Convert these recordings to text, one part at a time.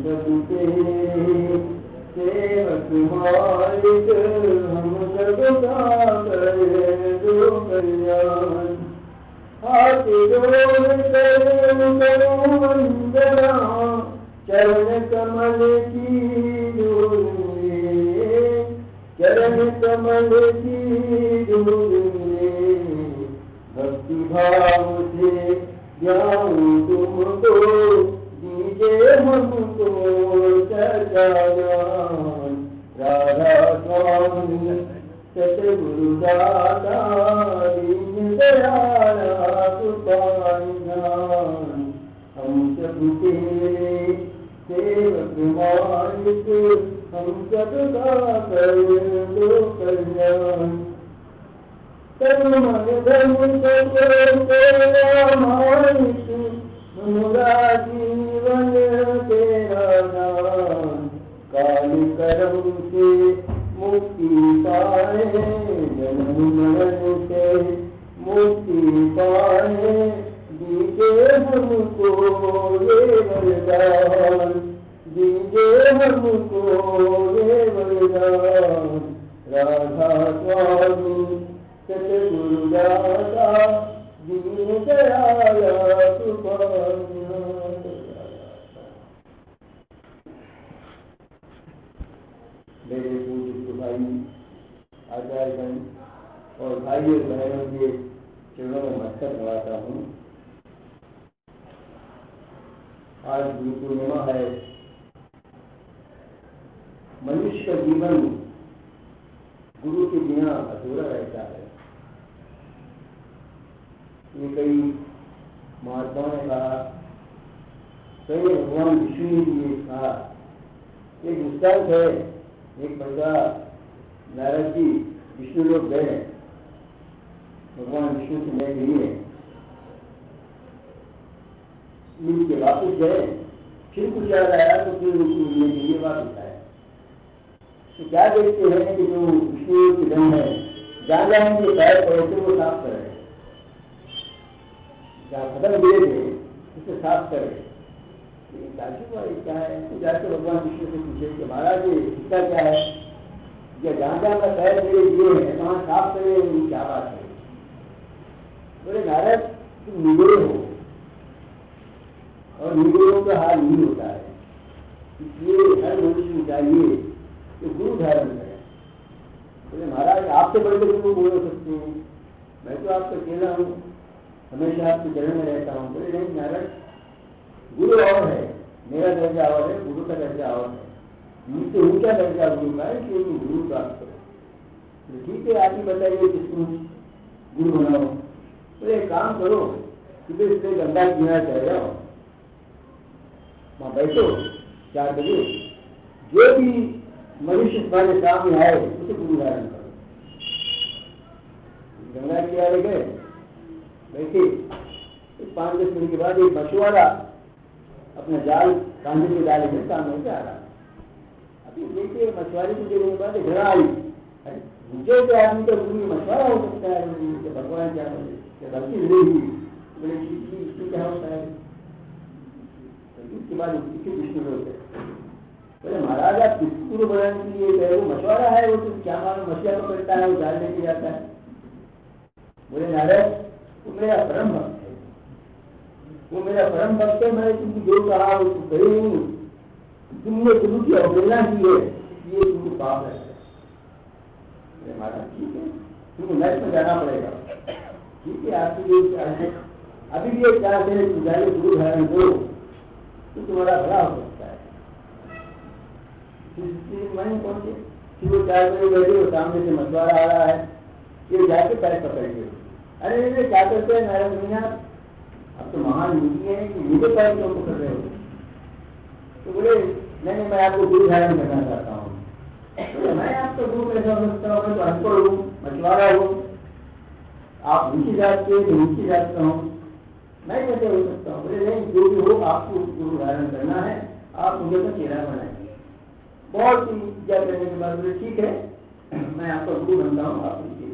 सबके सेवक मालिक, हम सबका करें जो कल्याण। हाथ जोड़ कर करो वंदना, चरण कमल की धूल में, चरण कमल की धूल में, भक्ति भाव से ध्यान तुमको, दीजिए हमको सच्चा ज्ञान। राधा स्वामी सतगुरु दाता, दीन दयाला सुपारी ज्ञान। हम सबके सेवक मालिक, हम सबका करें जो कल्याण। तन मन धन सब तेरा मालिक, मेरा जीवन तेरा नाम। काल कर्म से मुक्ति पाए, जन्म मरण से मुक्ति पाए, दीजिए हमको ये वरदान, दीजिए हमको ये वरदान। राधा स्वामी सतगुरु दाता, दीन दयाला सुपारी। मेरे पूज्य भाई आचार्यगण और भाइयों बहनों के चरणों में मस्तक लगाता हूँ। आज गुरु पूर्णिमा है। मनुष्य का जीवन गुरु के बिना अधूरा रहता है। ये कई महात्माओं ने कहा, कई भगवान विष्णु ने भी कहा। एक दृष्टांत है, एक बंदा नारद जी विष्णु लोग गए, भगवान विष्णु से मिलने के लिए मिल के वापस गए, फिर कुछ याद आया तो फिर उनको मिलने के लिए वापस आए। तो क्या देखते हैं कि जो विष्णु के धन है, जहाँ जहाँ उनके पैर पड़े थे वो साफ कर रहे, जहाँ खत्म गिरे थे उसे साफ कर रहे। क्या है? तो जाके भगवान विष्णु से पूछे कि महाराज इसका क्या है? या जहाँ जहाँ का पैर मेरे दिए हैं वहाँ साफ करे, क्या बात है? बोले नारद तुम निगोरे हो और निगोरों का हाल नहीं होता है, इसलिए हर मनुष्य को चाहिए कि गुरु धारण करें। बोले महाराज आपसे बड़े गुरु बोल सकते हैं, मैं तो आपका अकेला हूँ, हमेशा आपके चरण में रहता हूँ। बोले नहीं नारद, गुरु और है, मेरा दर्जा और है, गुरु का दर्जा और है। मुझसे ऊंचा दर्जा गुरु का है कि गुरु प्राप्त करो। तो ठीक है, आप ही बताइए किसको गुरु बनाओ। तो एक काम करो, सुबह से गंगा किनारे चले जाओ, वहां बैठो 4 बजे, जो भी मनुष्य तुम्हारे सामने आए उसे गुरु धारण करो। गंगा किनारे गए, बैठे, 5-10 मिनट के बाद एक मछुआरा अपना जाल कांधे के डाले में सामने से आ रहा। अभी देखिए मछुआरे की देखने के बाद घर आई, मुझे तो आदमी का गुरु मछुआरा हो सकता है, भगवान क्या गलती नहीं, बोले इसमें क्या होता है? इसके बाद विष्णु होते बोले महाराज आप किसको गुरु बनाने के लिए गए? वो मछुआरा है, वो तो क्या मालूम मछलियां पकड़ता है, वो जाल लेके जाता है। बोले नारद वो मेरा परम भक्त है, वो मेरा परम भक्त है, मैंने तुमको जो कहा वो तुम कही नहीं, तुमने गुरु की अवहेलना की है, ये तुमको पाप है। महाराज ठीक है, तुमको मैच में जाना पड़ेगा, ठीक है आपकी जो अभी भी एक चार से जाए गुरु धारण करो तो तुम्हारा भला हो सकता है। मैंने पहुंचे, फिर वो 4 बजे बैठे, वो सामने से मछुआरा आ रहा है, ये जाके पैर पकड़ेंगे। अरे ये क्या करते हैं नारायण मीना, अब तो महान नीति है कि मुझे पैर क्यों पकड़ रहे हो? तो बोले नहीं मैं आपको गुरु धारण करना चाहता हूँ। तो मैं आपको गुरु कैसा हो सकता हूँ? मैं तो अनपढ़ हूँ, मछुआरा हूँ, आप नीचे जाते तो नीचे जाता हूँ, मैं कैसे हो सकता हूँ? बोले नहीं जो भी हो आपको गुरु धारण करना है, आप मुझे तो चेहरा बनाएंगे। बहुत ही इज्जा करने के बाद बोले ठीक है मैं आपका गुरु बनता हूँ, आप नीचे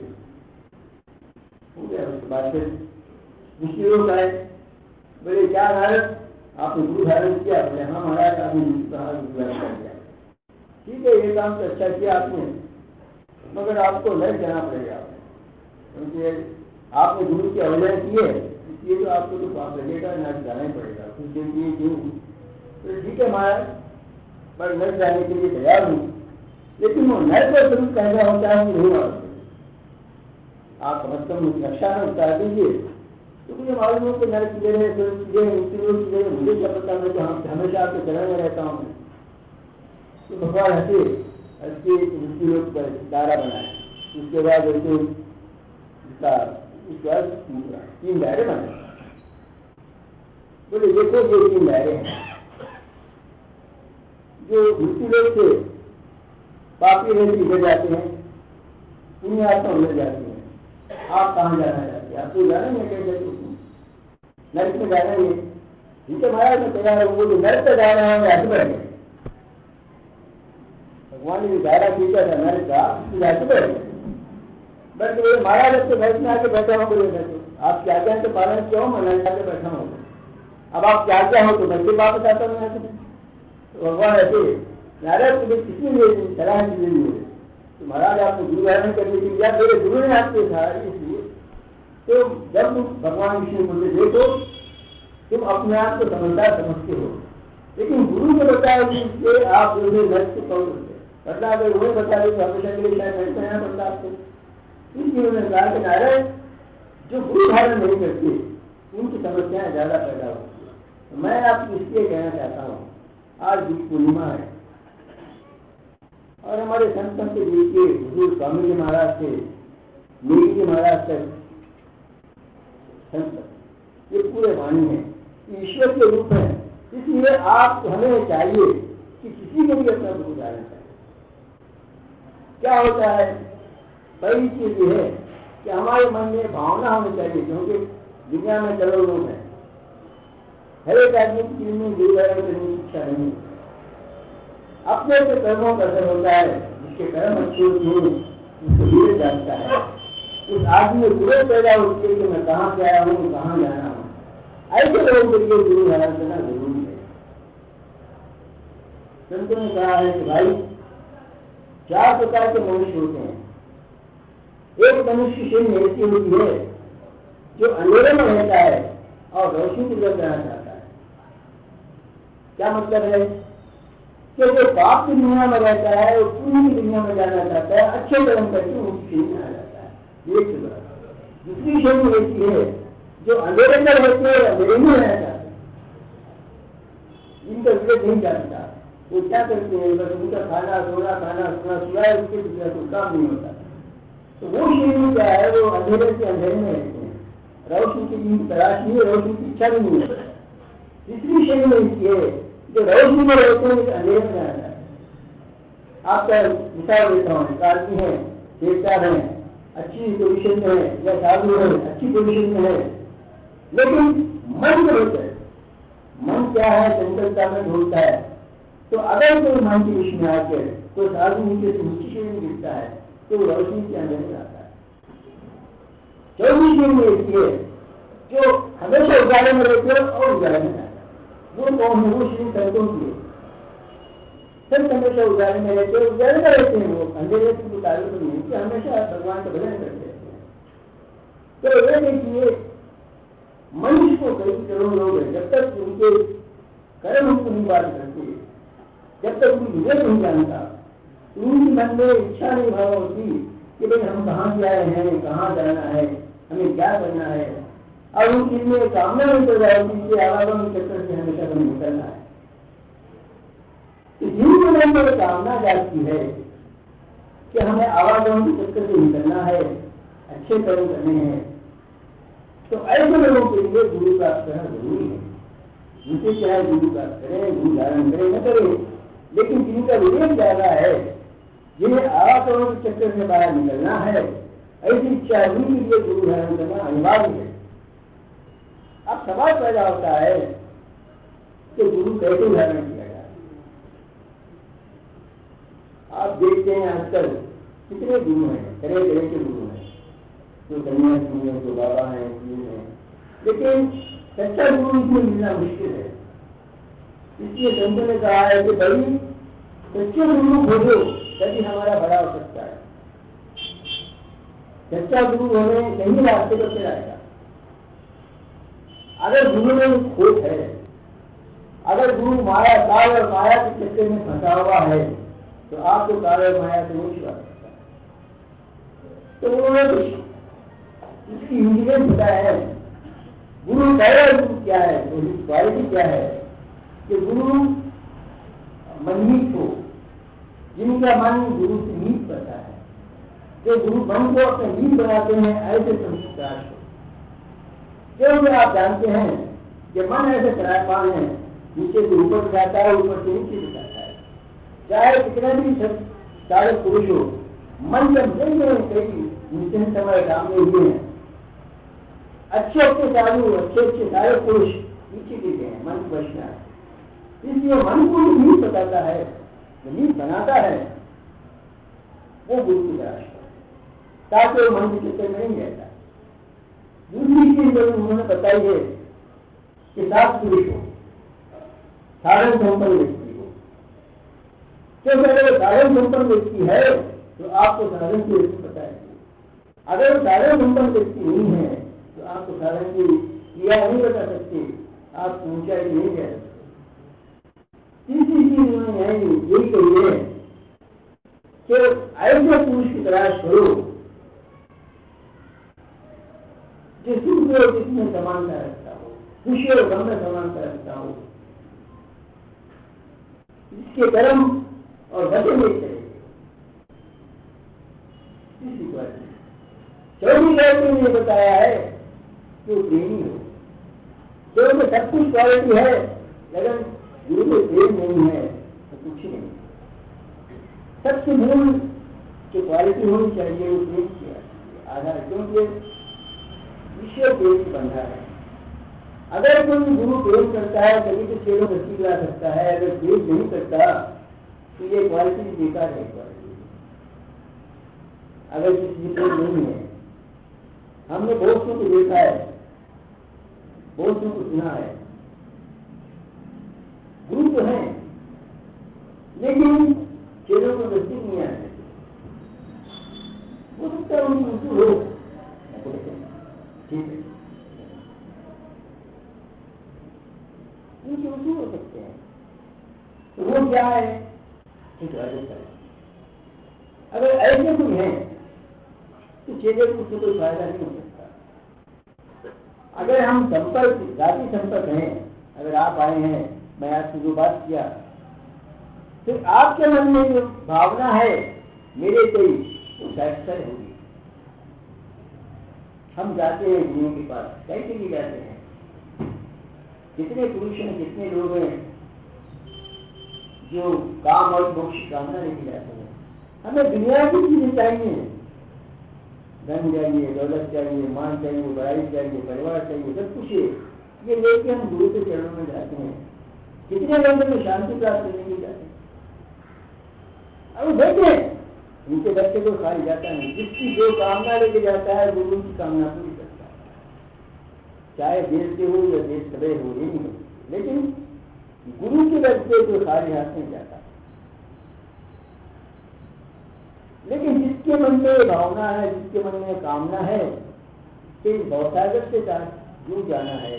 हो गया। उसके बाद फिर विष्णु लोग आए, बोले क्या नारद आपने गुरु धारण किया? बोले हाँ महाराज आपने कहा ठीक है ये काम तो अच्छा किया आपने, मगर आपको लग जाना पड़ेगा, क्योंकि आपने गुरु की अवहेलना की है, इसलिए तो आपको तो पाप लगेगा, नर्क जाना ही पड़ेगा। कुछ दिन के लिए क्यों? तो ठीक है महाराज, पर नर्क जाने के लिए तैयार हूँ, लेकिन वो नर्क का स्वरूप कहना होता है नहीं मालूम। आप कम से कम रक्षा में उतार दीजिए, तो मुझे मालूम हो कि नर्क की जगह मुझे क्या पता, मैं तो हमेशा आपके चरण में रहता हूँ। तो भगवान हंसे मृत्यु लोक पर दारा बनाए, उसके बाद उसका 3 दायरे बनाए। बोले देखो ये 3 दायरे हैं, जो मृत्यु लोक से पापी रहते इधर जाते हैं, पुण्य आत्मा उधर जाती है। आप कहाँ जाना चाहते हैं? आपको जाना नहीं कैसे? नर्क में जाना नहीं, जिनके महाराज में तैयार हो, वो जो नर्क में जा रहा है आगे बढ़ गए। भगवान ने दायरा खींचा था नर्क का, उसकी आगे बढ़ गए। बट वो महाराज अपने घर में आके बैठा हूँ, बोले आप क्या क्या तो पालन क्यों, मैं नर्क आके बैठा हूँ, अब आप क्या क्या हो तो मैं फिर वापस आता हूँ। तो भगवान ऐसे नारायण तुम्हें किसी ने सलाह दी है, तो महाराज आपको गुरु धारण करने के लिए मेरे गुरु ने आपके कहा, इसलिए तो जब तुम भगवान विष्णु बोलते देखो तुम अपने आप को समझदार समझते हो, लेकिन गुरु ने बताया कि इसलिए आप जो नर्क से कौन करते, मतलब अगर उन्हें बता दे तो हमेशा के लिए शायद नर्क में रहना पड़ता आपको। इसलिए उन्होंने कहा कि नारायण जो गुरु धारण नहीं करते उनकी समस्याएं ज्यादा पैदा होती है। तो मैं आपको इसलिए कहना चाहता हूँ, आज गुरु पूर्णिमा है और हमारे संत के बीच के हुजूर स्वामी जी महाराज से मेरी जी महाराज तक संत ये पूरे वाणी है, ईश्वर के रूप है। इसलिए आप हमें चाहिए कि किसी को भी अपना गुरु धारण करें। क्या होता है, पहली चीज ये है कि हमारे मन में भावना होनी चाहिए, क्योंकि दुनिया में करोड़ों लोग हैं, हर एक आदमी की जीवन में गुरु धारण करने की इच्छा नहीं। अपने से कर्मों का असर होता है, जिसके कर्म अच्छे होते उसको धीरे जानता है, उस आदमी में पूरे पैदा होती है कि मैं कहाँ से आया हूँ, कहाँ जाना हूँ। ऐसे लोगों के लिए गुरु धारण करना जरूरी है। संतों ने कहा है कि भाई 4 प्रकार के मनुष्य होते हैं। एक मनुष्य शरीर ऐसी होती है जो अंधेरे में रहता है और रोशनी की तरफ जाना चाहता है। क्या मतलब है कि जो पाप की दुनिया में रहता है वो पुण्य की दुनिया में जाना चाहता है, अच्छे कर्म करके उनकी शरीर में आ जाता है। एक दूसरी शरीर ऐसी है जो अंधेरे में रहते हैं, अंधेरे में रहना चाहते हैं, इनका विवेक नहीं जानता। वो क्या करते हैं, बस उनका खाना सोना सुना उसके दूसरा कोई काम नहीं होता। तो वो शरीर क्या है, वो अंधेरे से अंधेरे में रहते हैं, रोशनी की तलाश नहीं है, रोशनी की इच्छा भी नहीं है। तीसरी शरीर ऐसी है जो रोशनी में रहते हैं, अंधेरे में जाना है। आपका मिसाल देता हूँ, आदमी है, देवता है, अच्छी पोजिशन में है, या साधु है, अच्छी पोजिशन में है, लेकिन मन में होता है। मन क्या है, चंचलता में ढूंढता है। तो अगर कोई मन की विषय में आकर कोई साधु नीचे से नीचे शरीर में गिरता है तो रोशनी के अंदर में आता है। चौथी शरीर ऐसी है जो हमेशा उजाले में रहते हो और उजाले में आता है। वो कौन है? वो शरीर संतों की है। सब हमेशा उजाले में रहते हैं, उजाले में रहते हैं, वो अंधेरे से कोई ताल्लुक नहीं है, हमेशा भगवान का भजन करते रहते हैं। तो ये देखिए, मनुष्य को कई करोड़ लोग हैं, जब तक उनके कर्म उनको नहीं बात करते, जब तक उनकी विवेक नहीं जानता, उनकी मन में इच्छा नहीं भाव होती कि भाई हम कहाँ से आए हैं, कहाँ जाना है, हमें क्या करना है, और उनकी में कामना नहीं कर रहा है कि आवागमन चक्कर से हमेशा हमें निकलना है। जिनके मन में कामना जाती है कि हमें आवागमन के चक्कर से निकलना है, अच्छे कर्म करने हैं, तो ऐसे लोगों के लिए गुरु प्राप्त करना जरूरी है। जिनसे चाहे गुरु प्राप्त करें, गुरु धारण करें न करें, लेकिन जिनका विवेक ज्यादा है, जिन्हें आवागमन के चक्कर से बाहर निकलना है, ऐसी इच्छा उनके लिए गुरु धारण करना अनिवार्य है। अब सवाल पैदा होता है कि गुरु कैसे धारण किया जाए। आप देखते हैं आजकल कितने गुरु हैं, तरह तरह के गुरु हैं, जो कन्यासी हैं, जो बाबा हैं, लेकिन सच्चा गुरु इसमें मिलना मुश्किल है। इसलिए संतों ने कहा है कि भाई सच्चे गुरु खोजो तभी हमारा बड़ा हो सकता है। सच्चा गुरु हमें सही रास्ते पर चलाएगा। अगर गुरु में खोज है, अगर गुरु माया काल और माया के चक्कर में फंसा हुआ है, तो आपको काल और माया से नहीं छुड़ा सकता। तो उन्होंने इसकी इंजीनियर बताया है गुरु पहला गुरु क्या है, क्वालिटी क्या है कि गुरु मनमीत हो, जिनका मन गुरु से मीत करता है, जो गुरु मन को अपने मीत बनाते हैं, ऐसे संस्कार हो। क्योंकि आप जानते हैं कि मन ऐसे चलायमान है, नीचे से ऊपर जाता है, ऊपर से नीचे जाता है। चाहे कितना भी सारे पुरुष हो, मन जब कई निश्चित समय सामने हुए हैं, अच्छे अच्छे सारे पुरुष नीचे गिरते हैं, मन को बचना है। इसलिए मन को जो नींद बताता है, जो नींद बनाता है, वो गुरु की तलाश है, ताकि वो मन के चित्र में नहीं रहता। दूसरी चीज जो उन्होंने बताई है कि सात पुरुष हो, साधन संपन्न व्यक्ति हो। क्योंकि अगर साधन संपन्न व्यक्ति है तो आपको साधन की व्यक्ति पता है। अगर साधन संपन्न व्यक्ति नहीं है तो आपको साधन की क्रिया नहीं बता सकते, आप ऊंचाई नहीं कह सकते। तीसरी चीज उन्होंने यही कही है कि ऐसे पुरुष की तलाश करो जिस सुख और जिसमें समानता रखता हो, खुशी और गम में समानता रखता हो, इसके कर्म और वचन एक तरह। चौथी क्वालिटी ने बताया है कि वो प्रेमी हो। क्योंकि सब कुछ क्वालिटी है, लेकिन गुरु में प्रेम नहीं है तो कुछ नहीं। सबसे मूल जो क्वालिटी होनी चाहिए वो प्रेम की आधार, क्योंकि ईश्वर प्रेम की बंधा है। अगर कोई गुरु प्रेम करता है कभी तो चेलों में सीख ला सकता है, अगर प्रेम नहीं करता तो ये क्वालिटी बेकार है। क्वालिटी अगर किसी प्रेम नहीं है, हमने बहुत को देखा है, बहुत को सुना है, गुरु तो है लेकिन चेलों को नजदीक नहीं आते। हो सकता है उनकी उसूल हो, ठीक है, उनके उसूल हो सकते हैं। तो वो क्या है, ठीक है। अगर ऐसे कोई है तो चेले को उससे कोई फायदा नहीं हो सकता। अगर हम संपर्क जाति संपर्क हैं, अगर आप आए हैं, मैं आपसे जो बात किया, तो आपके मन में जो भावना है मेरे कोई वो सैटिस्फाई होगी। हम जाते हैं गुरु के पास, कैसे लिए जाते हैं, कितने पुरुष हैं, कितने लोग हैं जो काम और मोक्ष की कामना लेके जाते हैं। हमें दुनिया की चीजें चाहिए, धन चाहिए, दौलत चाहिए, मान चाहिए, बड़ाई चाहिए, परिवार चाहिए, सब कुछ ये लेके हम गुरु के चरणों में जाते हैं। कितने लोगों में शांति प्राप्त करने के लिए जाते हैं। अब देखें उनके बच्चे को खाली जाता नहीं, जिसकी जो कामना लेके जाता है गुरु की कामना पूरी करता है, चाहे देश के हो या देश कदे हो, ये नहीं हो, लेकिन गुरु के बच्चे को खाली हाथ नहीं जाता। लेकिन जिसके मन में भावना है, जिसके मन में कामना है कि भवसागर से दूर जाना है,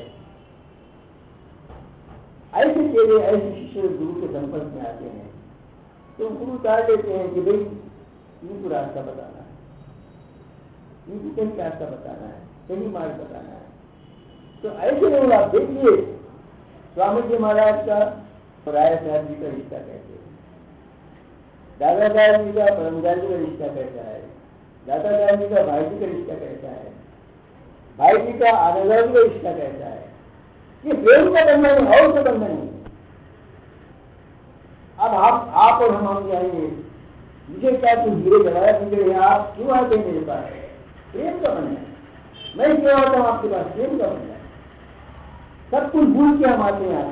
ऐसे चेले ऐसे शिष्य गुरु के संपर्क में आते हैं तो गुरु कह देते हैं कि भाई इनको रास्ता बताना है, इनको कहीं रास्ता बताना है, कहीं मार्ग बताना है। तो ऐसे लोग आप देखिए, स्वामी जी महाराज का और राय साहब जी का रिश्ता कैसे है, दादा साहब जी का परमदास जी का रिश्ता कैसा है, दादा साहब जी का भाई जी का रिश्ता कैसा है, भाई जी का आनंद जी का रिश्ता कैसा है। ये प्रेम का बंधन है और का बंधन नहीं। अब आप और हम जाएंगे, मुझे क्या तुम हीरे जलाया मुझे, आप क्यों आते हैं मेरे पास, प्रेम का बंधन है। मैं क्यों आता हूँ आपके पास, प्रेम का बंधन है। सब कुछ भूल के हम आते हैं।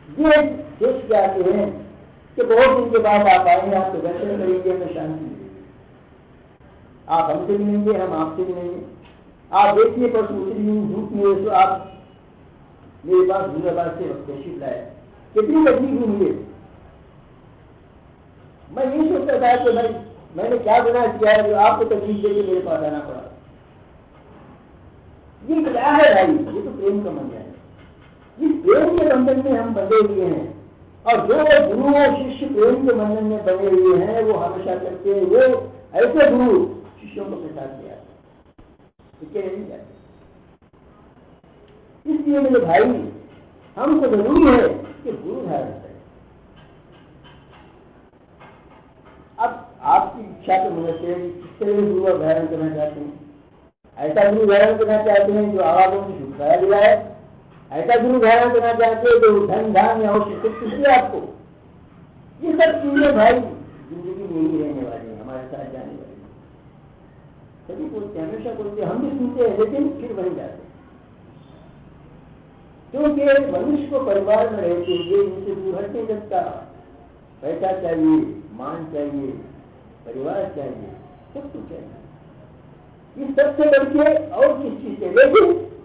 ये देश के आते हैं कि बहुत दिन के बाद आप आएंगे, आपको दर्शन करेंगे, हमें शांति मिलेगी, आप हमसे मिलेंगे, हम आपसे मिलेंगे। आप देखिए पर उतनी धूप में तो आप मेरे पास दूराबाद से वक्तशील लाए, कितनी तकलीफ मिले, मैं नहीं सोचता था कि भाई मैंने क्या गुनाह किया है जो आपको तकलीफ देके मेरे पास आना पड़ा। ये क्या है भाई? ये तो प्रेम का बंधन है। इस प्रेम के बंधन में हम बंधे हुए हैं, और जो गुरु और शिष्य प्रेम के बंधन में बने हुए हैं वो हमेशा करते हैं, वो ऐसे गुरु शिष्यों को प्रसाद ले आते नहीं जाते। इसलिए मेरे भाई हमको जरूरी है कि गुरु धारण करें। अब आपकी इच्छा के मदद से किस तरह गुरु धारण करना चाहते हैं? ऐसा गुरु धारण करना चाहते हैं जो आवाजों से छुटकारा दिया है? ऐसा गुरु धारण करना चाहते हैं जो धन धान या कुछ आपको? ये सब चीजें भाई जिंदगी में ही रहने वाली है, हमारे साथ जाने वाली है। सभी बोलते हैं, हमेशा बोलते हैं, हम भी सुनते हैं, लेकिन फिर वहीं जाते हैं। क्योंकि मनुष्य को परिवार में रहते हुए इनसे दूर हट नहीं सकता। पैसा चाहिए, मान चाहिए, परिवार चाहिए, सब कुछ चाहिए। इस सबसे बढ़ के और किस चीज से? लेकिन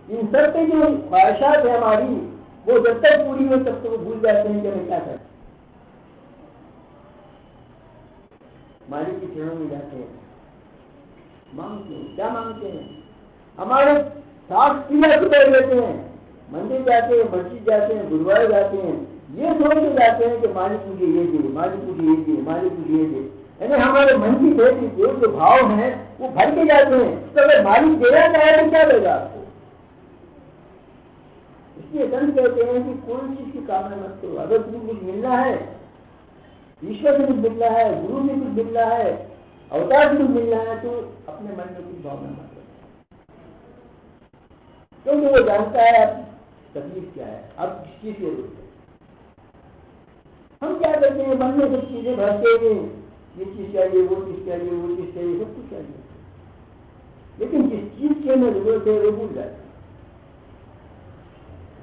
इन सब पे जो ख्वाहिशात है हमारी, वो जब तक पूरी हो तब तक वो भूल जाते हैं कि हमें क्या करना। मालिक के चरणों में जाते हैं, मांगते हैं। क्या मांगते हैं? हमारे साथ क्रिया कर लेते हैं, मंदिर जाते हैं, मस्जिद जाते हैं, गुरुद्वारे जाते हैं, ये सोच के जाते हैं कि मालिक मुझे ये दे, मालिक मुझे ये दे, मालिक मुझे ये दे। यानी हमारे मन की भेद जो भाव हैं वो भर के जाते हैं। तो अगर मालिक देना चाहे तो क्या देगा आपको? इसलिए संत कहते हैं कि कोई चीज की कामना मत करो। अगर तुम्हें कुछ मिलना है, ईश्वर से कुछ मिलना है, गुरु से कुछ मिलना है, अवतार से कुछ मिलना है, तो अपने मन में कुछ भावना मत करो, क्योंकि वो जानता है तकलीफ क्या है, अब किस चीज से रोकते। हम क्या करते हैं? मन में सब चीजें भरते हुए, ये चीज चाहिए, वो चीज चाहिए, वो चीज चाहिए, सब कुछ चाहिए, लेकिन जिस चीज की हमें जरूरत है वो भूल जाते हैं।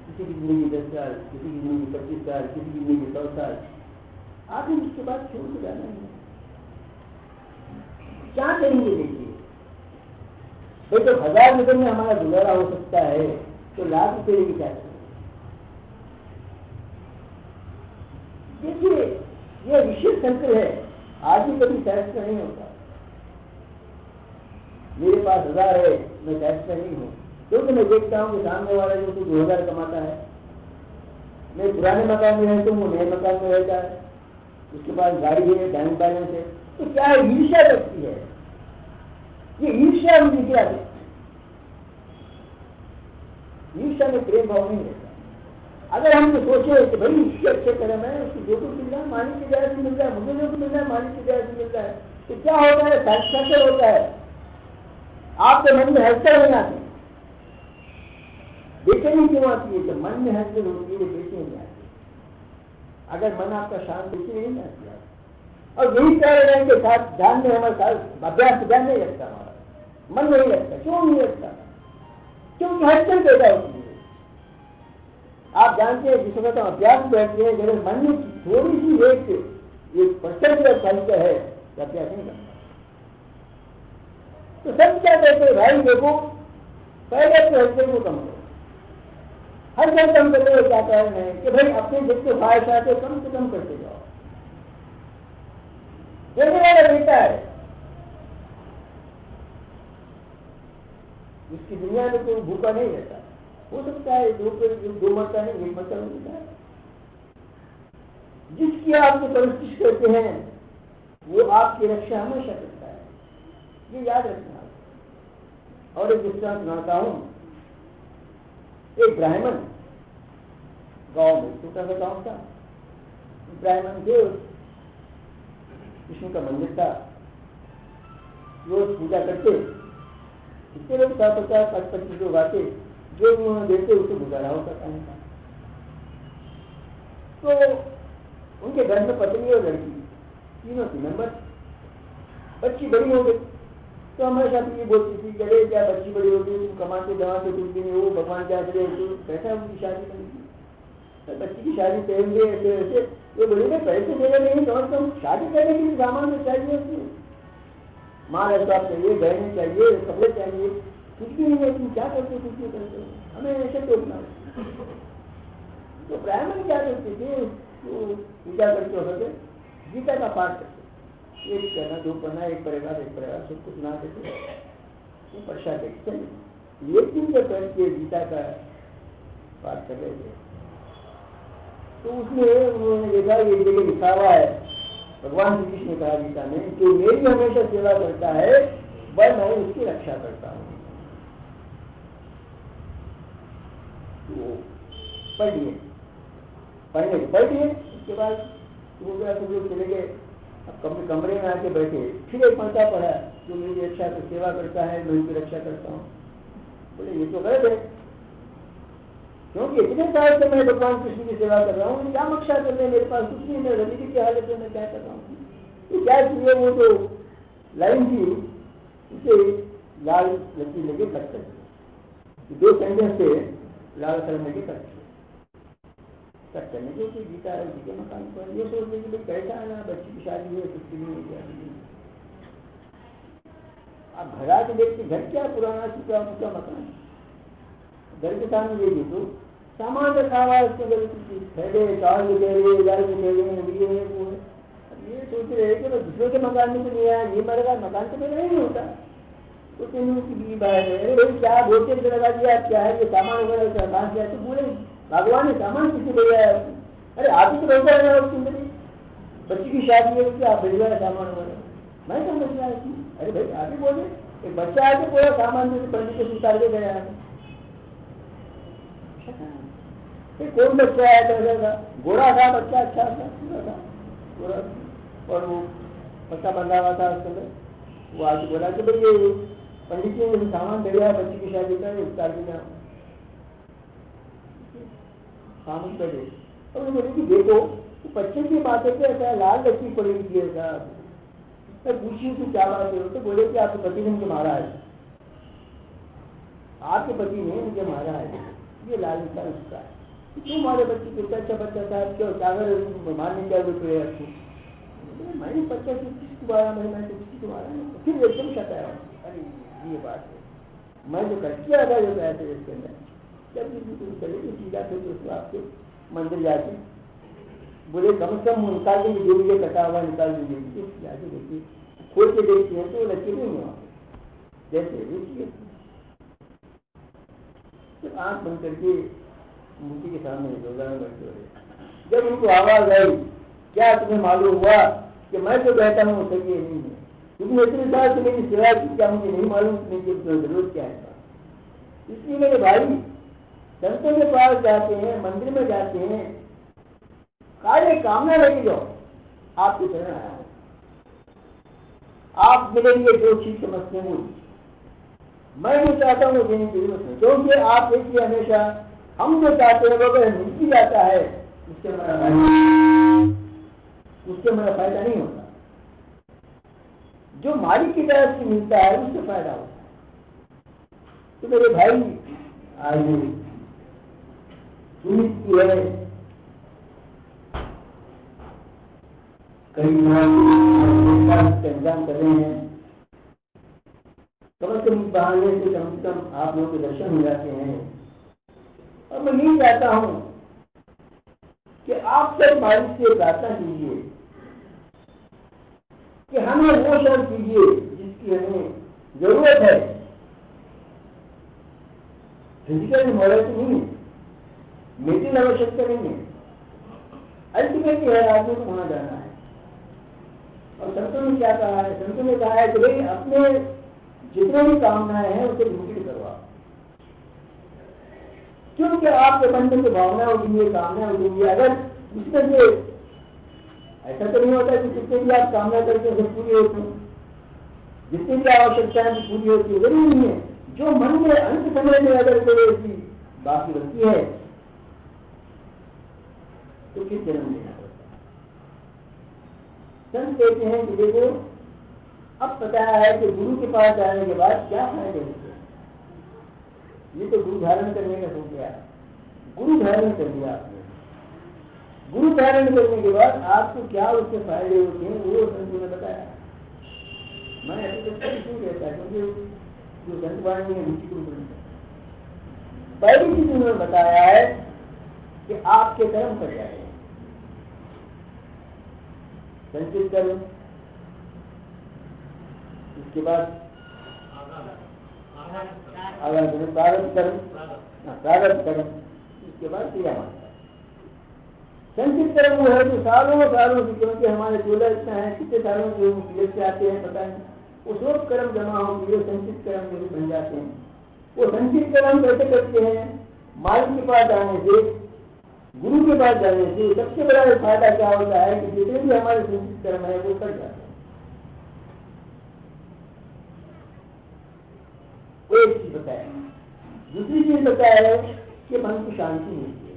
किसी की जिंदगी 10 साल, किसी की जिंदगी 25 साल, किसी की जिंदगी 100 साल, आखिर उसके बाद छोड़ के जाना है। क्या करेंगे? देखिए भाई, तो 1000 रुपये में हमारा गुजारा हो सकता है, तो लाख रुपये की क्या करें? देखिए ये विशेष सर्कल है, आदमी कभी फैसला नहीं होता। मेरे पास 1000 है, मैं फैसला नहीं हूँ, क्योंकि मैं देखता हूँ कि सामने वाला जो 2000 कमाता है, मैं पुराने मकान में रहता हूँ, नए मकान में रहता है, उसके पास गाड़ी है, बैंक बैलेंस है, तो क्या है? ईर्ष्या लगती है। ये ईर्ष्या मुझे क्या है? ईर्ष्या में प्रेम भाव नहीं रहता। अगर हम तो सोचे कि भाई इससे अच्छे कर्म है, उसको जो कुछ मिल रहा है मालिक की दया से मिल रहा है, मुझे जो कुछ मिल रहा है मालिक की दया से मिल रहा है, तो क्या होता है? सैटिस्फैक्शन होता है, आपके मन में हलचल हो जाती है। बेचैनी क्यों आती है? जब मन में हलचल होती है बेचैनी आती है। अगर मन आपका शांत बेचैनी नहीं आती है, और यही कारण है कि साथ ध्यान में हमारे साथ अभ्यास ध्यान नहीं रखता, हमारा मन नहीं रखता। क्यों नहीं रखता? क्योंकि हलचल पैदा होती है। आप जानते हैं जिस वक्त हम अभ्यास बैठते हैं, अगर मन में थोड़ी सी एक परसेंट हलचल है तो अभ्यास नहीं करता। तो सब क्या कहते हैं? भाई देखो, पहले तो हलचल को कम करो। हलचल कम करने का क्या कारण है कि भाई अपने जितने ख्वाहिशात है कम से कम करते जाओ। देने वाला बेटा है, इसकी दुनिया में कोई भूखा नहीं रहता। हो सकता है दो मरता नहीं, एक मरता होता है। जिसकी आप जो परस्तिश करते हैं वो आपकी रक्षा हमेशा करता है, ये याद रखना। और एक दृष्टांत सुनाता हूं। एक ब्राह्मण गांव में, छोटा सा गांव था, ब्राह्मण थे, विष्णु का मंदिर था, रोज पूजा करते, इतने लोग 50-55 लोग आते, जो उन्होंने देते उसे गुजारा होता टाइम था। तो उनके घर में पत्नी और लड़की तीनों थी मेंबर। बच्ची बड़ी हो गई तो हमारे साथ ये बोलती थी, चले क्या बच्ची बड़ी हो गई, तुम कमाते दमाते कुछ भी नहीं हो, भगवान क्या करे, तो कैसा उनकी शादी करेगी? बच्ची की शादी करेंगे ऐसे ऐसे, ये बोलेंगे पैसे देने नहीं, कम से कम शादी करने के लिए सामान तो चाहिए उसमें, माँ लैपटॉप चाहिए, बहने चाहिए, कपड़े चाहिए, कुछ भी नहीं है, तुम क्या करते, कुछ नहीं करते, हमें ऐसे टोकना। तो ब्राह्मण क्या करते थे? तो पूजा करते होते गीता का पाठ करते, एक कहना, दो पढ़ना, एक परिवार सबको सुना देते, वो परीक्षा देखते हैं। लेकिन जब बैठ के गीता का पाठ कर रहे थे तो उसमें उन्होंने देखा ये जगह लिखा हुआ है, भगवान श्री कृष्ण ने कहा गीता में कि मेरी हमेशा सेवा करता है वह मैं उसकी रक्षा करता हूँ। तो पढ़ लिए उसके बाद तुम लोग चले गए, अब कमरे में आके बैठे, फिर एक मरता पढ़ा जो मेरी रक्षा की सेवा करता है मैं उसकी रक्षा करता हूँ। बोले ये तो गलत है, क्योंकि इतने साल से मैं भगवान कृष्ण की सेवा कर रहा हूँ, क्या मक्षा करने मेरे पास कुछ नहीं, मैं रवि की हालत में मैं क्या कर रहा हूँ। तो क्या चाहिए, वो जो लाइन थी उसे लाल लकी लगे कट कर दिया, दो सेंटेंस से लाल कलर लगे कट करने के गीता है उसी के मकान पर। ये सोचने के लिए कैसा है ना, बच्ची की शादी हुई कुछ भी नहीं किया। आप घर आके देखते घर क्या पुराना टूटा फूटा मकान, घर के सामने ये देखो सामान रखा हुआ है, उसके अंदर थैले चावल बिखेरे दाल बिखेरे ये वो है। अब ये सोच रहे हैं कि मैं दूसरे के मकान में तो नहीं आया, ये मरेगा मकान तो मेरा नहीं होता। तो तीनों की बीवी बाहर है, अरे भाई क्या बोलते लगा दिया, क्या है ये सामान वगैरह कहाँ से आया, तो बोले भगवान ने सामान किसी ले आया। अरे आप ही तो रहता है उसकी जिंदगी, बच्ची की शादी है कि आप भेजवा सामान वगैरह, मैं समझ रहा है। अरे भाई आप ही बोले, एक बच्चा आके पूरा सामान से पंडित से उतार के गया है। कौन बच्चा आया था, गोरा था बच्चा, अच्छा था, पूरा था गोरा, और वो पत्ता बंधा हुआ था उसके अंदर। वो आके बोला कि भाई ये पंडित ने सामान भेजा है बच्ची की शादी का, उतार के जाओ। खामोश बैठे और बोले कि देखो तो बच्चे की बातें पे ऐसा लाल लक्ष्मी पड़ेगी ऐसा। मैं पूछी कि क्या बात है, तो बोले कि आपके पति ने मुझे मारा है, आपके पति ने मुझे मारा है, ये लाल निकाल उसका है। क्यों मारे बच्चे को, अच्छा बच्चा था क्यों कागज मारने क्या रुपये आपको, मैंने बच्चा किसी को मारा, मैं तो किसी को मारा नहीं। फिर एकदम सताया, अरे ये बात है मैं जो कर किया था जो पैसे इसके अंदर, जब चले सीधा थे तो उसको आपके मंदिर जाके बोले कम से कम निकाल देंगे, जो भी कटा हुआ निकाल देंगे। जाके देखिए खोल के देखते हैं तो लड़के नहीं हुआ जैसे देखिए, तो आंख बंद करके मूर्ति के सामने रोजाना बैठे रहे। जब उनको आवाज आई क्या तुम्हें मालूम हुआ कि मैं जो कहता हूँ सही नहीं है, क्योंकि इतने साल से मेरी सेवा की, क्या मुझे नहीं मालूम जरूरत क्या है। इसलिए मेरे भाई संतों के पास जाते हैं, मंदिर में जाते हैं, कार्य कामना लगी जाओ, आपके चरण आया हूं, आप मिलेंगे जो चीज समझते हैं। मैं जो चाहता हूँ देने की जरूरत नहीं, क्योंकि आप देखिए हमेशा हम जो चाहते हैं वो अगर मिल भी जाता है उससे हमारा फायदा नहीं होता, जो मालिक की तरफ से मिलता है उससे फायदा होता है। तो मेरे भाई आज की है कई इंतजाम कर रहे हैं, कम से कम बहाने से कम आप लोगों के दर्शन हो जाते हैं। और मैं यही चाहता हूं कि आप सब मालिक से प्रार्थना कीजिए कि हमें वो शर्त कीजिए जिसकी हमें जरूरत है। फिजिकल मॉरल नहीं है, मेरी आवश्यकता नहीं है, अल्टीमेटली है आदमी को वहां जाना है। और संतों ने क्या कहा है, संतों ने कहा है कि भाई अपने जितने भी कामनाएं हैं उसे पूरी करवा, क्योंकि आपके मन में जो भावना उठेंगी, कामना उठेंगी, अगर उसमें से ऐसा तो नहीं होता कि जितने भी आप कामना करके उसे पूरी होती, जितनी भी आवश्यकताएं पूरी होती है, जरूरी नहीं है। जो मन में अंत समय में अगर कोई ऐसी बाकी बनती है तो फिर जन्म लेना पड़ता है। संत कहते हैं कि देखो अब पता है कि गुरु के पास जाने के बाद क्या फायदे होते हैं। ये तो गुरु धारण करने का सोच गया, गुरु धारण कर दिया आपने, गुरु धारण करने के बाद आपको क्या उसके फायदे होते हैं वो संतों ने बताया। मैं ऐसे क्यों कहता है, क्योंकि जो संतवाणी में रुचि को पहली चीज उन्होंने बताया है कि आपके कर्म कर जाए, संचित कर्म, उसके बाद आगामी कर्म प्रारब्ध कर्म, इसके बाद क्रिया मानता है। संचित कर्म वो है जो सालों से, क्योंकि हमारे चूल्हा इतना है, कितने सालों से हम क्रिया से आते हैं पता नहीं, वो सब कर्म जमा होगी, संचित कर्म जो बन जाते हैं। वो संचित कर्म कैसे करते हैं? मालिक के पास जाने से, गुरु के पास जाने से सबसे बड़ा फायदा क्या होता है कि जितने भी हमारे संचित कर्म है वो कर जाते हैं। वो एक चीज बताया। दूसरी चीज बताया कि मन की शांति मिलती है।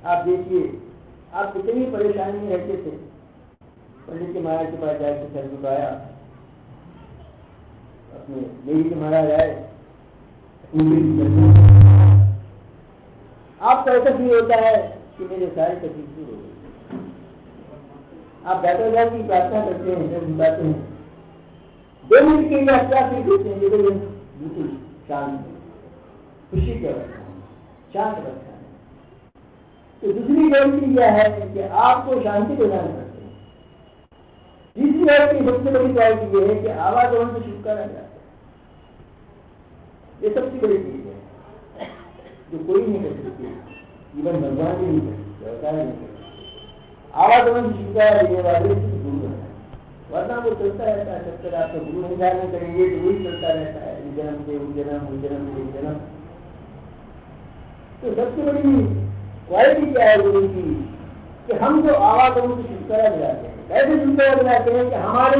आप देखिए, आप कितनी परेशानी में रहते थे, पंडित के महाराज के पास जाकर सर झुकाया, अपने देवी के महाराज आए, आपका ऐसा फील होता है कि मेरे सारे तकलीफ दूर हो गई। आप दादा की प्रार्थना करते हैं, सर झुकाते हैं, 2 मिनट के लिए आप क्या फील करते हैं? बिल्कुल शांत, खुशी का रखना है, शांत रखना है। तो दूसरी गलती क्या है कि आपको शांति प्रदान करते हैं। तीसरी बात की सबसे बड़ी क्वालिटी ये है कि आवागमन से छुटकारा जाता है। ये सबसे बड़ी चीज है जो कोई नहीं कर सकती, इवन भगवान भी नहीं कर सकते, अवतार नहीं कर सकते। आवागमन से छुटकारा देने वाले गुरु है, वरना वो चलता रहता है। जब तक आपका गुरु निधान नहीं करेंगे तो वही चलता रहता है, जन्म से जन्म। तो सबसे बड़ी क्वालिटी क्या है गुरु की कि हम जो आवागमन से छुटकारा दिलाते हैं। कैसे छुटकारा दिलाते हैं कि हमारे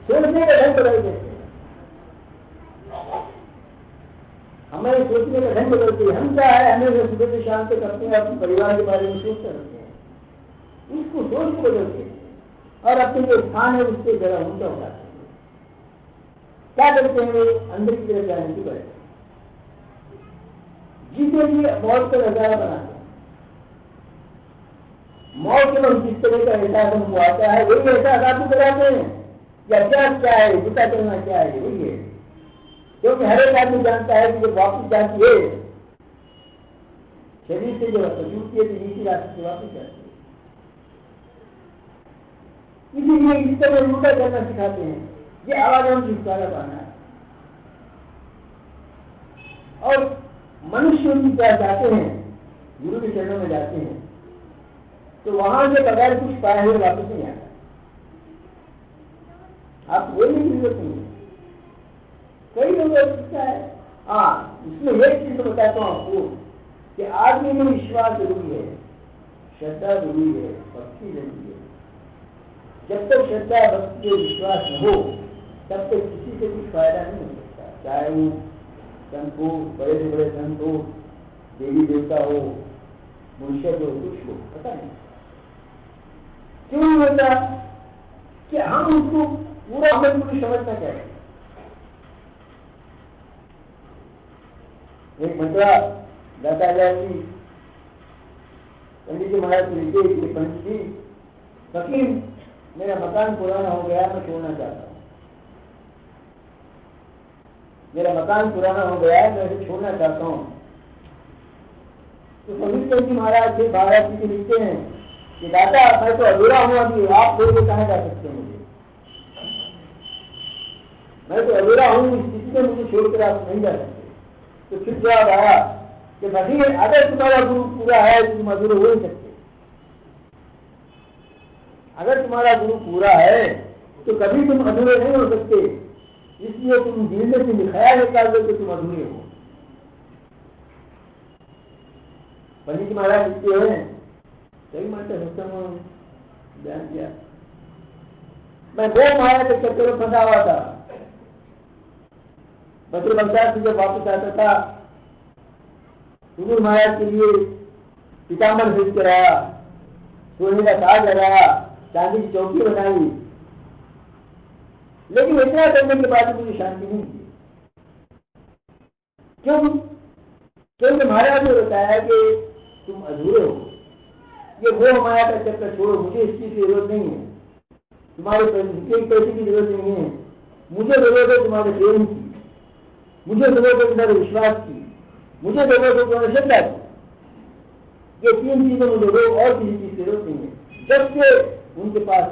सोचने का ढंग बदल देते हैं, हमारे सोचने का ढंग बदलते हैं। हम क्या है, हमें सुबह से शाम तक अपने अपने परिवार के बारे में सोचते रहते हैं, उसको सोच को बदलते हैं और अपने जो स्थान है उससे जरा ऊंचा उठाते हैं। क्या करते हैं? वे अंदर की तरफ जाने की बजाय जिसे भी मौत का नजारा बनाते हैं। मौत के जिस तरह का एहसास हमको आता है वही एहसास आपको कराते हैं। या क्या है, पता चलना क्या है, वही है। क्योंकि हर एक आदमी जानता है कि जब वापस जाती है शरीर से, जो छूटती है तो नीचे रास्ते से वापस जाती है। इसीलिए इस तरह उल्टा करना सिखाते हैं। ये आवागमन से छुटकारा पाना है। और मनुष्य उनकी क्या चाहते हैं, गुरु के चरणों में जाते हैं तो वहां से बगैर कुछ पाए हुए वापस नहीं आता। आप बोलने की जरूरत नहीं है। कई लोग ऐसा है। हाँ, इसमें एक चीज तो बताता हूँ आपको कि आदमी में विश्वास जरूरी है, श्रद्धा जरूरी है, भक्ति जरूरी है। जब तक श्रद्धा भक्ति और विश्वास न हो तब तक किसी से कुछ फायदा नहीं हो सकता। चाहे वो संत हो, बड़े से बड़े संत हो, देवी देवता हो, मुर्शिद हो, कुछ हो, पता नहीं क्यों नहीं होता कि हम उसको पूरा पूरी समझना चाहिए। एक मंत्रा दाता जी पंडित जी महाराज को लिखे कि पंडित जी, फकीर मेरा मकान पुराना हो गया, मैं छोड़ना चाहता हूँ। मेरा मकान पुराना हो गया है, मैं इसे छोड़ना चाहता हूँ। तो फकीर जी महाराज से महाराज जी के लिखते हैं कि दादा मैं तो अधूरा हूँ, अभी आप छोड़ के कहाँ जा सकते हैं? मुझे, मैं तो अधूरा हूँ, इस स्थिति में मुझे छोड़कर आप नहीं जा सकते। तो फिर जवाब आया कि फकीर अगर तुम्हारा गुरु पूरा है तो तुम अधूरे हो ही सकते। अगर तुम्हारा गुरु पूरा है तो कभी तुम अधूरे नहीं हो सकते। इसलिए तुम दिल में से निखाया निकाल दो कि तुम अधूरे हो। पंडित जी महाराज लिखते हैं, कई माता सत्संग बयान किया, मैं 2 माया के चक्कर में फंसा हुआ था। बद्र बंगाल से जब वापस आता था, गुरु महाराज के लिए पीताम्बर खरीद कराया, सोने का ताज लगाया, चांदी की चौकी बनाई, लेकिन इतना करने के बाद मुझे शांति नहीं थी। क्यों? क्योंकि महाराज ने बताया कि तुम अधूरे हो। ये वो माया का चक्कर छोड़ो, मुझे इस चीज की जरूरत नहीं है, तुम्हारे पैसे की जरूरत नहीं है, मुझे जरूरत है तुम्हारे प्रेम की, मुझे जरूरत है तुम्हारे विश्वास की, मुझे जरूरत है तुम्हारे श्रद्धा की। ये 3 चीजें मुझे दो, और किसी चीज की जरूरत नहीं है। जब से उनके पास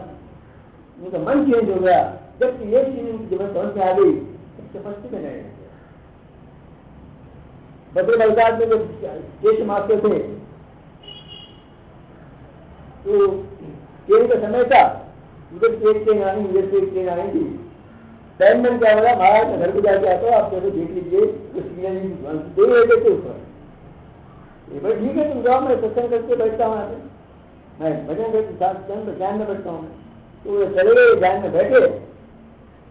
उनका मन चेंज हो गया जब ये चीज जब समझ में आ गई तब समझते में नहीं बद्र बलदार में जब केश मारते थे तो ट्रेन का समय था, उधर से एक ट्रेन आनी, उधर से एक ट्रेन आनी थी। टाइम में क्या होगा, महाराज का घर को जाके आता हो, आप कैसे देख लीजिए दे रहे थे ऊपर, भाई ठीक है तुम जाओ, मैं सत्संग करके बैठता हूँ, यहाँ पे मैं भजन करके साथ ध्यान में बैठता हूँ। तो चले गए, ध्यान में बैठे,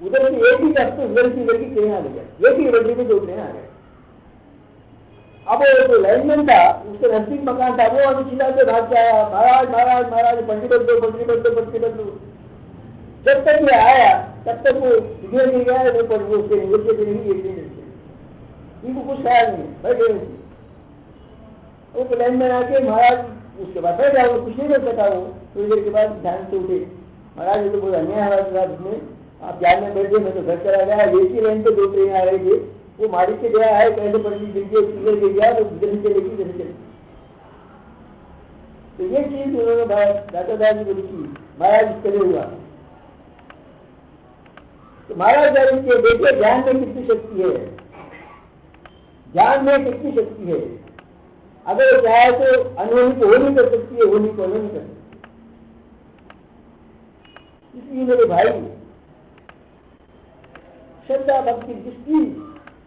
उधर से एक ही तक उधर की ट्रेन आ गई, एक ही बल्टी में 2 ट्रेन आ गए। अब वो जो लाइनमैन था, उसके नजदीक मकान था, वो अभी चिल्ला के भाग के आया, महाराज महाराज महाराज पलटी बदल दो, पलटी बदल दो, पलटी बदल दो। जब तक ये आया तब तक वो सिग्नल नहीं गया, वो पर वो उसके नीचे से नहीं इनको कुछ खाया नहीं, बैठे वो तो लाइन में आके महाराज उसके बाद बैठ जाओ, कुछ नहीं कर सका वो। थोड़ी देर के बाद ध्यान से उठे, महाराज ये तो बहुत अन्याय हमारे साथ उसमें, आप ध्यान में बैठे, मैं तो घर चला गया, एक ही लाइन पे 2 ट्रेन आ रही थी, वो मारी के गया है, पहले पलटी गिर गया, सिग्नल गिर गया, तो इधर से लेके इधर चली। तो ये चीज उन्होंने दादा दादी को लिखी, महाराज करे हुआ। तो महाराज दादी के देखिए ध्यान में कितनी शक्ति है, ध्यान में कितनी शक्ति है। अगर वो चाहे तो अनहोनी को हो नहीं कर सकती है, होनी को नहीं कर सकती। इसलिए मेरे भाई श्रद्धा भक्ति दृष्टि,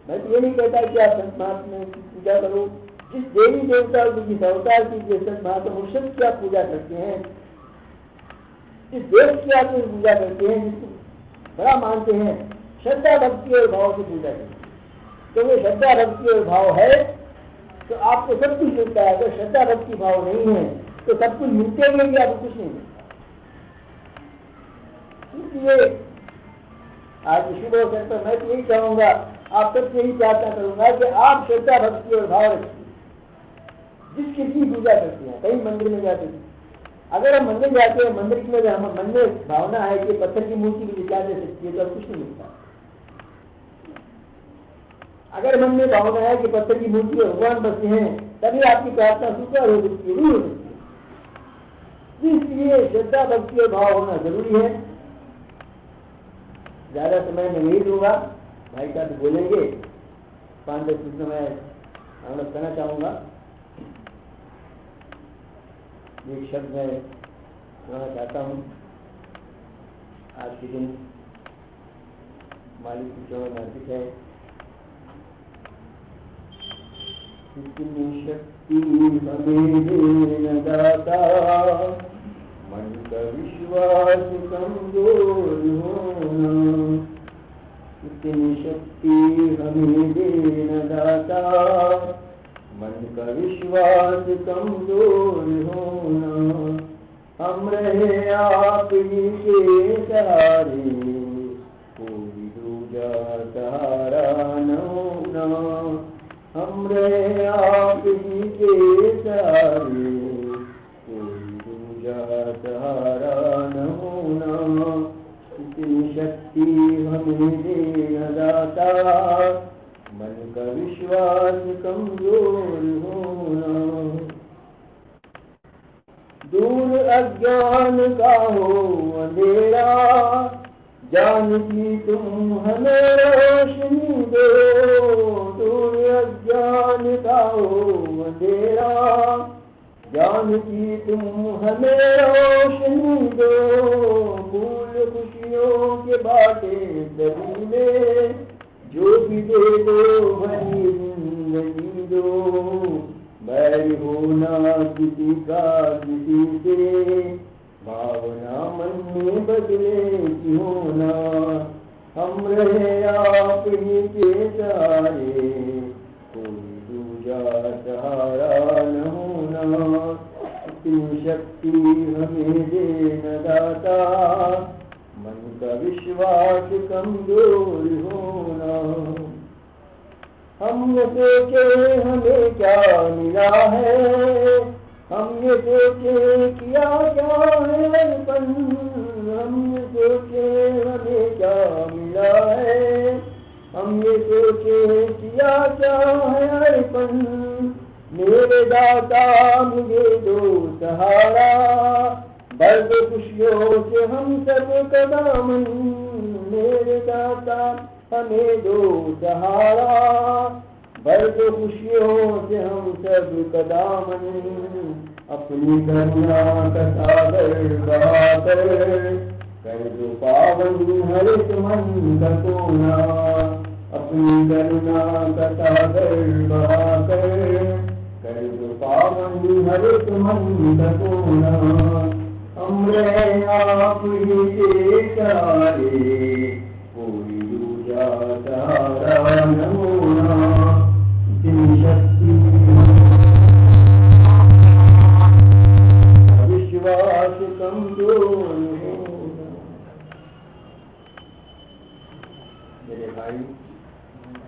मैं तो ये नहीं कहता कि आप संत महात्मा की पूजा करो, जिस देवी देवता जिस अवतार की संत महात्मा मुर्शद की आप पूजा करते हैं, जिस देश की आप पूजा करते हैं, जिसको बड़ा मानते हैं, श्रद्धा भक्ति और भाव से पूजा करते हैं। तो वो श्रद्धा भक्ति और भाव है तो आपको सब कुछ मिलता है। अगर श्रद्धा भक्ति भाव नहीं है तो सब कुछ मिलते हुए भी आपको कुछ नहीं मिलता। इसलिए आज शुभ अवसर पर मैं तो यही चाहूंगा, आप सबसे यही प्रार्थना करूंगा कि आप श्रद्धा भक्ति और भाव रखिए। जिस किसी की पूजा करते हैं, कहीं मंदिर में जाते हैं, अगर हम मंदिर जाते हैं, मंदिर में हम मन में भावना है कि पत्थर की मूर्ति भी दिखा दे सकती है तो अब कुछ नहीं मिलता। अगर मन में भावना है कि पत्थर की मूर्ति में भगवान बसते हैं तभी आपकी प्रार्थना स्वीकार हो सकती है, नहीं हो सकती। इसलिए श्रद्धा भक्ति और भाव होना जरूरी है। ज्यादा समय में नहीं दूंगा, भाई साहब बोलेंगे, 5-10 मिनट में अनुरोध करना चाहूंगा। एक शब्द मैं कहना चाहता हूँ, आज के दिन मालिक की चौड़ नासिक है। इतनी शक्ति हमें देना दाता, मन का विश्वास कमजोर होना। इतनी शक्ति हमें देना दाता, मन का विश्वास कमजोर होना। हम रहे आप ही के सहारे, कोई दूजा सहारा न होना। हम रहे आप ही के सहारे, कोई दूजा सहारा न होना। इतनी शक्ति हमें देना दाता, मन का विश्वास कमजोर होना। दूर अज्ञान का हो अंधेरा, जान की तुम हमें रोशनी दो। दूर अज्ञान का हो अंधेरा, जान की तुम हमें रोशनी दो। फूल खुशियों के बाटे दरी में, जो भी दे दो भरी जिंदगी दो। बैर होना किसी का किसी से, भावना मन में बदले की होना। हम रहे आप ही के सहारे, कोई दूजा सहारा न होना। इतनी शक्ति हमें देना दाता, मन का विश्वास कमजोर होना। हम ये सोचे हमें क्या मिला है, हम ये सोचे किया क्या है अपन। हम ये सोचे हमें क्या मिला है, हम ये सोचे किया क्या है अपन। मेरे दाता मुझे दो सहारा, दर्द खुशियों से हम सब का दामन। मेरे दाता हमें दो सहारा, भर दो खुशियों से हम सब कदामन, अपनी करुणा का सागर बहाकर, कर दो पावन हर एक मन का कोना, अपनी करुणा का सागर बहाकर, कर दो पावन हर एक मन का कोना। हमरे आप ही के चारे, कोई दूजा सहारा न होना, इतनी शक्ति विश्वास कमजोर होना। मेरे भाई,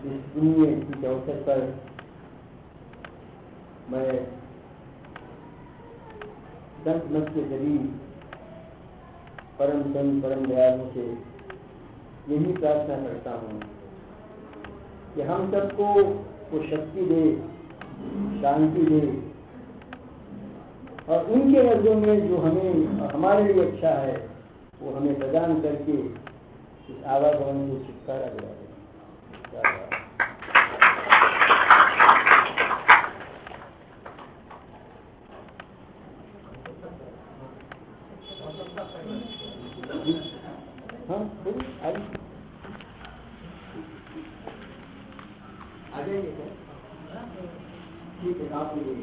इस दुनिया के अवसर पर मैं संत मत के जरिए परम संत परम दयालु से यही प्रार्थना करता हूँ कि हम सबको वो शक्ति दे, शांति दे, और उनके नजरों में जो हमें हमारे लिए अच्छा है वो हमें प्रदान करके इस आवागमन को छुटकारा दिला दे। हाँ आ जाइए सर, ठीक है आप भी।